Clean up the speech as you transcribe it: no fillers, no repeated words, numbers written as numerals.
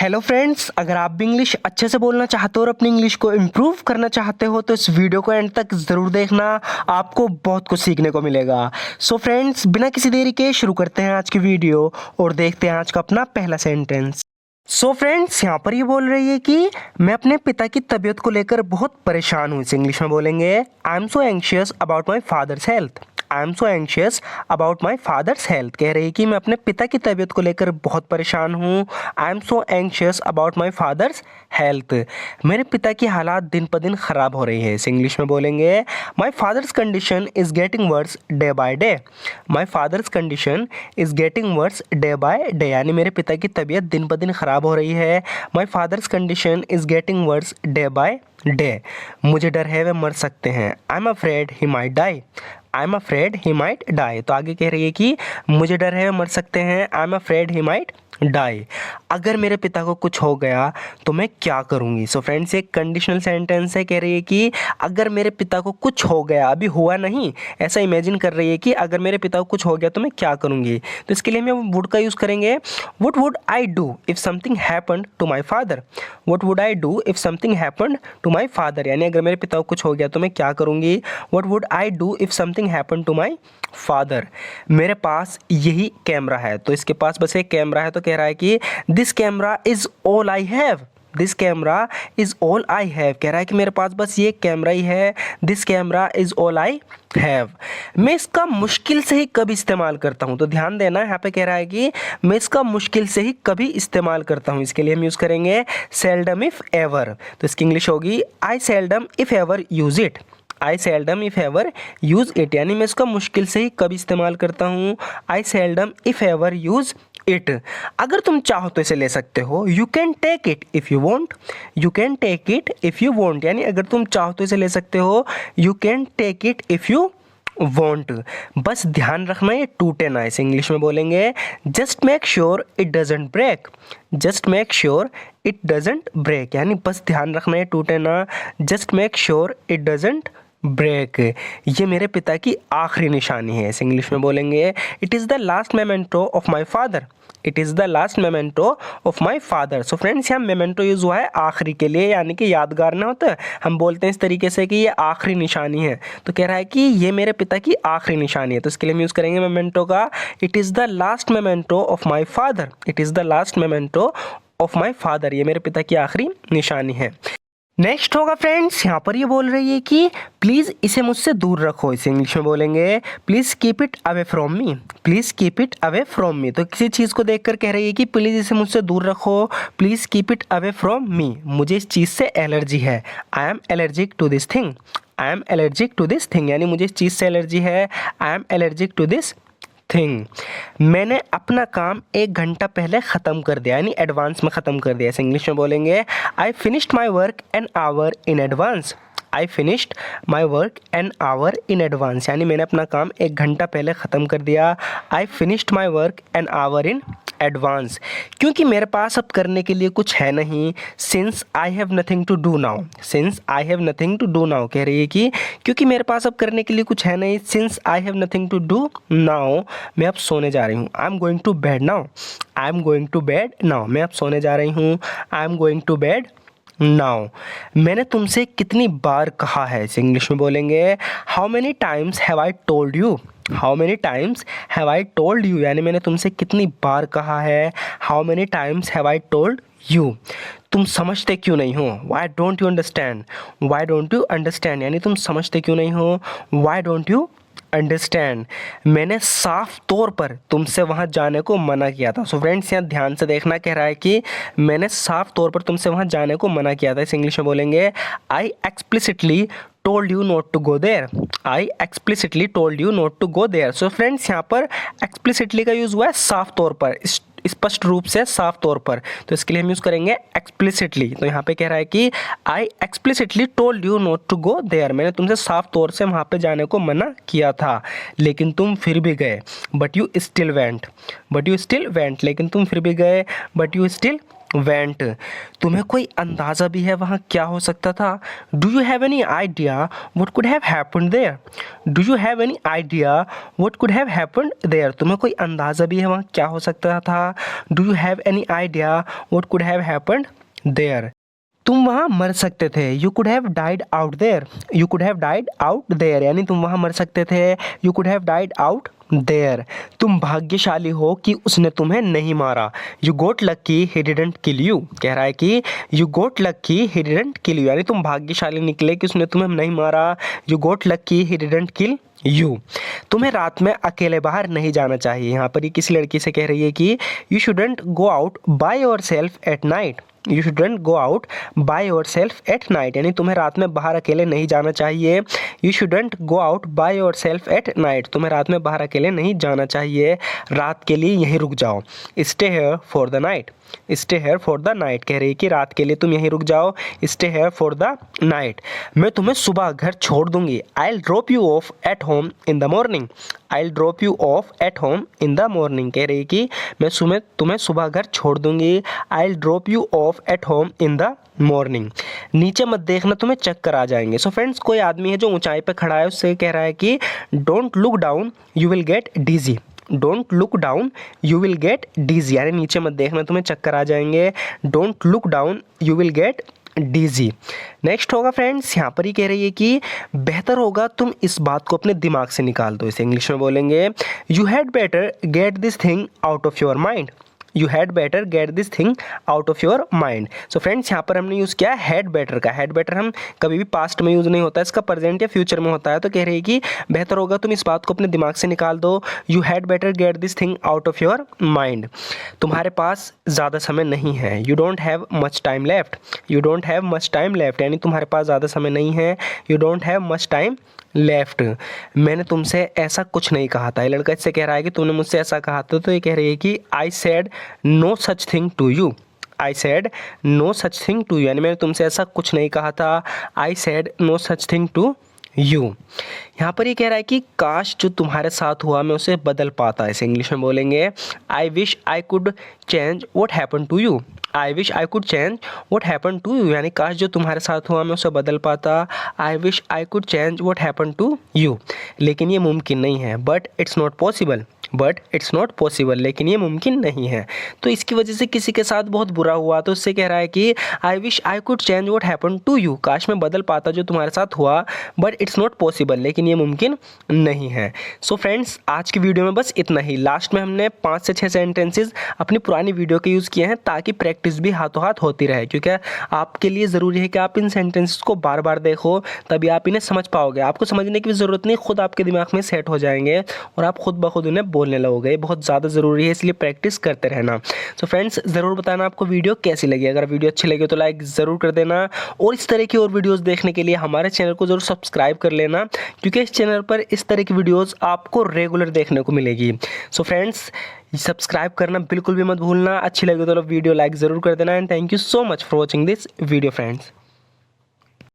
Hello friends, अगर आप भी इंग्लिश अच्छे से बोलना चाहते हो और अपनी इंग्लिश को इम्प्रूव करना चाहते हो तो इस वीडियो को एंड तक ज़रूर देखना, आपको बहुत कुछ सीखने को मिलेगा। सो फ्रेंड्स, बिना किसी देरी के शुरू करते हैं आज की वीडियो और देखते हैं आज का अपना पहला सेंटेंस। सो फ्रेंड्स, यहाँ पर ये बोल रही है कि मैं अपने पिता की तबीयत को लेकर बहुत परेशान हूँ। इसे इंग्लिश में बोलेंगे, I am so anxious about my father's health. I am so anxious about my father's health. कह रही है कि मैं अपने पिता की तबीयत को लेकर बहुत परेशान हूँ। I am so anxious about my father's health. मेरे पिता की हालात दिन पर दिन ख़राब हो रही है। इसे इंग्लिश में बोलेंगे, माई father's condition is getting worse day by day. My father's condition is getting worse day by day, यानी मेरे पिता की तबीयत दिन पर दिन ख़राब हो रही है। My father's condition is getting worse day by day. मुझे डर है वे मर सकते हैं। I am afraid he might die. I am afraid he might die. तो आगे कह रही है कि मुझे डर है वे मर सकते हैं। I am afraid he might die. अगर मेरे पिता को कुछ हो गया तो मैं क्या करूँगी। सो फ्रेंड्स, एक कंडीशनल सेंटेंस है। कह रही है कि अगर मेरे पिता को कुछ हो गया, अभी हुआ नहीं, ऐसा इमेजिन कर रही है कि अगर मेरे पिता को कुछ हो गया तो मैं क्या करूँगी। तो इसके लिए हम वुड का यूज़ करेंगे। What would I do if something happened to my father. What would I do if something happened to my father, यानी अगर मेरे पिता को कुछ हो गया तो मैं क्या करूँगी। What would I do if something happened to my father. मेरे पास यही कैमरा है। तो इसके पास बस एक कैमरा है, तो कह रहा है कि this camera is all I have. This camera is all I have. कह रहा है कि मेरे पास बस ये कैमरा ही है। This camera is all I have. मैं इसका मुश्किल से ही कभी इस्तेमाल करता हूँ। तो ध्यान देना, यहाँ पे कह रहा है कि मैं इसका मुश्किल से ही कभी इस्तेमाल करता हूँ। इसके लिए हम यूज़ करेंगे सेल्डम इफ़ एवर। तो इसकी इंग्लिश होगी, I seldom if ever use it. I seldom if ever use it, यानी मैं इसका मुश्किल से ही कभी इस्तेमाल करता हूँ। I seldom if ever use it. अगर तुम चाहो तो इसे ले सकते हो। You can take it if you want. You can take it if you want, यानी अगर तुम चाहो तो इसे ले सकते हो। You can take it if you want. बस ध्यान रखना ये टूटे ना। इसे इंग्लिश में बोलेंगे, just make sure it doesn't break. Just make sure it doesn't break, यानी बस ध्यान रखना ये टूटे ना। Just make sure it doesn't break. ये मेरे पिता की आखिरी निशानी है। इसे इंग्लिश में बोलेंगे, it is the last memento of my father. It is the last memento of my father. So friends, यहाँ मेमेंटो यूज़ हुआ है आखिरी के लिए, यानी कि यादगार ना होता है, हम बोलते हैं इस तरीके से कि ये आखिरी निशानी है। तो कह रहा है कि ये मेरे पिता की आखिरी निशानी है। तो इसके लिए हम यूज़ करेंगे मेमेंटो का, it is the last memento of my father. It is the last memento of my father. ये मेरे पिता की आखिरी निशानी है। नेक्स्ट होगा फ्रेंड्स, यहाँ पर ये बोल रही है कि प्लीज़ इसे मुझसे दूर रखो। इसे इंग्लिश में बोलेंगे, please keep it away from me. Please keep it away from मी। तो किसी चीज़ को देखकर कह रही है कि प्लीज़ इसे मुझसे दूर रखो। Please keep it away from me. मुझे इस चीज़ से एलर्जी है। I am allergic to this thing. I am allergic to this thing, यानी मुझे इस चीज़ से एलर्जी है। I am allergic to this thing. मैंने अपना काम 1 घंटा पहले ख़त्म कर दिया, यानी एडवांस में ख़त्म कर दिया। इसे इंग्लिश में बोलेंगे, I finished my work an hour in advance. I finished my work an hour in advance, यानी मैंने अपना काम 1 घंटा पहले ख़त्म कर दिया। I finished my work an hour in advance, क्योंकि मेरे पास अब करने के लिए कुछ है नहीं। Since I have nothing to do now. Since I have nothing to do now, कह रही है कि क्योंकि मेरे पास अब करने के लिए कुछ है नहीं। Since I have nothing to do now, मैं अब सोने जा रही हूँ। I am going to bed now. I am going to bed now, मैं अब सोने जा रही हूँ। I am going to bed now. मैंने तुमसे कितनी बार कहा है। इसे इंग्लिश में बोलेंगे, how many times have I told you. How many times have I told you, यानी मैंने तुमसे कितनी बार कहा है। How many times have I told you. तुम समझते क्यों नहीं हो। Why don't you understand. Why don't you understand, यानी तुम समझते क्यों नहीं हो। Why don't you understand. मैंने साफ तौर पर तुमसे वहाँ जाने को मना किया था। सो फ्रेंड्स, यहाँ ध्यान से देखना, कह रहा है कि मैंने साफ तौर पर तुमसे वहाँ जाने को मना किया था। इस इंग्लिश में बोलेंगे, I explicitly told you not to go there. I explicitly told you not to go there. So friends, यहाँ पर एक्सप्लिसिटली का यूज़ हुआ है साफ तौर पर, स्पष्ट रूप से, साफ तौर पर। तो इसके लिए हम यूज़ करेंगे एक्सप्लिसिटली। तो यहाँ पे कह रहा है कि I explicitly told you not to go there. मैंने तुमसे साफ तौर से वहाँ पे जाने को मना किया था, लेकिन तुम फिर भी गए। But you still went. But you still went, लेकिन तुम फिर भी गए। But you still went. तुम्हें कोई अंदाज़ा भी है वहाँ क्या हो सकता था? Do you have any idea what could have happened there? Do you have any idea what could have happened there? तुम्हें कोई अंदाज़ा भी है वहाँ क्या हो सकता था? Do you have any idea what could have happened there? तुम वहाँ मर सकते थे। You could have died out there. You could have died out there, यानी तुम वहाँ मर सकते थे। You could have died out there. तुम भाग्यशाली हो कि उसने तुम्हें नहीं मारा। You got lucky he didn't kill you. कह रहा है कि you got lucky he didn't kill you, यानी तुम भाग्यशाली निकले कि उसने तुम्हें नहीं मारा। You got lucky he didn't kill you. तुम्हें रात में अकेले बाहर नहीं जाना चाहिए। यहाँ पर ये किसी लड़की से कह रही है कि you shouldn't go out by your self at night. You shouldn't go out by your self at night, यानी तुम्हें रात में बाहर अकेले नहीं जाना चाहिए। You shouldn't go out by your self at night, तुम्हें रात में बाहर अकेले नहीं जाना चाहिए। रात के लिए यहीं रुक जाओ। Stay here for the night. Stay here for the night, कह रही है कि रात के लिए तुम यहीं रुक जाओ। Stay here for the night. मैं तुम्हें सुबह घर छोड़ दूंगी। I will drop you of at home in the morning. I will drop you of at home in the morning, कह रही है कि मैं तुम्हें सुबह घर छोड़ दूंगी। I will drop you of at home in the morning. नीचे मत देखना, तुम्हें चक्कर आ जाएंगे। सो फ्रेंड्स, कोई आदमी है जो ऊंचाई पे खड़ा है, उससे कह रहा है कि don't look down you will get dizzy. Don't look down you will get dizzy, यानी नीचे मत देखना, तुम्हें चक्कर आ जाएंगे। Don't look down you will get dizzy. Next होगा फ्रेंड्स, यहाँ पर ही कह रही है कि बेहतर होगा तुम इस बात को अपने दिमाग से निकाल दो। इसे इंग्लिश में बोलेंगे you had better get this thing out of your mind. You had better get this thing out of your mind. So friends, यहाँ पर हमने यूज़ किया हैड बेटर का। हैड बेटर हम कभी भी पास्ट में यूज़ नहीं होता है, इसका प्रेजेंट या फ्यूचर में होता है। तो कह रही है कि बेहतर होगा तुम इस बात को अपने दिमाग से निकाल दो। You had better get this thing out of your mind. तुम्हारे पास ज़्यादा समय नहीं है। You don't have much time left. You don't have much time left, यानी तुम्हारे पास ज़्यादा समय नहीं है। You don't have much time left. मैंने तुमसे ऐसा कुछ नहीं कहा था। ये लड़का इससे कह रहा है कि तूने मुझसे ऐसा कहा था। तो ये कह रही है कि I said no such thing to you. I said no such thing to you, यानी मैंने तुमसे ऐसा कुछ नहीं कहा था। I said no such thing to you. यहाँ पर ये कह रहा है कि काश जो तुम्हारे साथ हुआ मैं उसे बदल पाता। इसे इंग्लिश में बोलेंगे I wish I could change what happen to you. I wish I could change what happen to you, यानी काश जो तुम्हारे साथ हुआ मैं उसे बदल पाता। I wish I could change what happen to you, लेकिन ये मुमकिन नहीं है। But it's not possible. But it's not possible, लेकिन ये मुमकिन नहीं है। तो इसकी वजह से किसी के साथ बहुत बुरा हुआ, तो उससे कह रहा है कि I wish I could change what happen to you, काश मैं बदल पाता जो तुम्हारे साथ हुआ। बट इट्स नॉट पॉसिबल, लेकिन ये मुमकिन नहीं है। सो फ्रेंड्स, आज की वीडियो में बस इतना ही। लास्ट में हमने 5 से 6 सेंटेंसेज अपनी पुरानी वीडियो के यूज़ किए हैं ताकि प्रैक्टिस भी हाथों हाथ होती रहे, क्योंकि आपके लिए ज़रूरी है कि आप इन सेंटेंसेस को बार बार देखो, तभी आप इन्हें समझ पाओगे। आपको समझने की भी ज़रूरत नहीं, खुद आपके दिमाग में सेट हो जाएंगे और आप खुद ब खुद उन्हें बोलने लगोगे। बहुत ज़्यादा ज़रूरी है, इसलिए प्रैक्टिस करते रहना। सो फ्रेंड्स, ज़रूर बताना आपको वीडियो कैसी लगी। अगर वीडियो अच्छी लगी तो लाइक ज़रूर कर देना, और इस तरह की और वीडियोस देखने के लिए हमारे चैनल को ज़रूर सब्सक्राइब कर लेना, क्योंकि इस चैनल पर इस तरह की वीडियोस आपको रेगुलर देखने को मिलेगी। सो फ्रेंड्स, सब्सक्राइब करना बिल्कुल भी मत भूलना। अच्छी लगी तो वीडियो लाइक ज़रूर कर देना। And thank you so much for watching this video friends.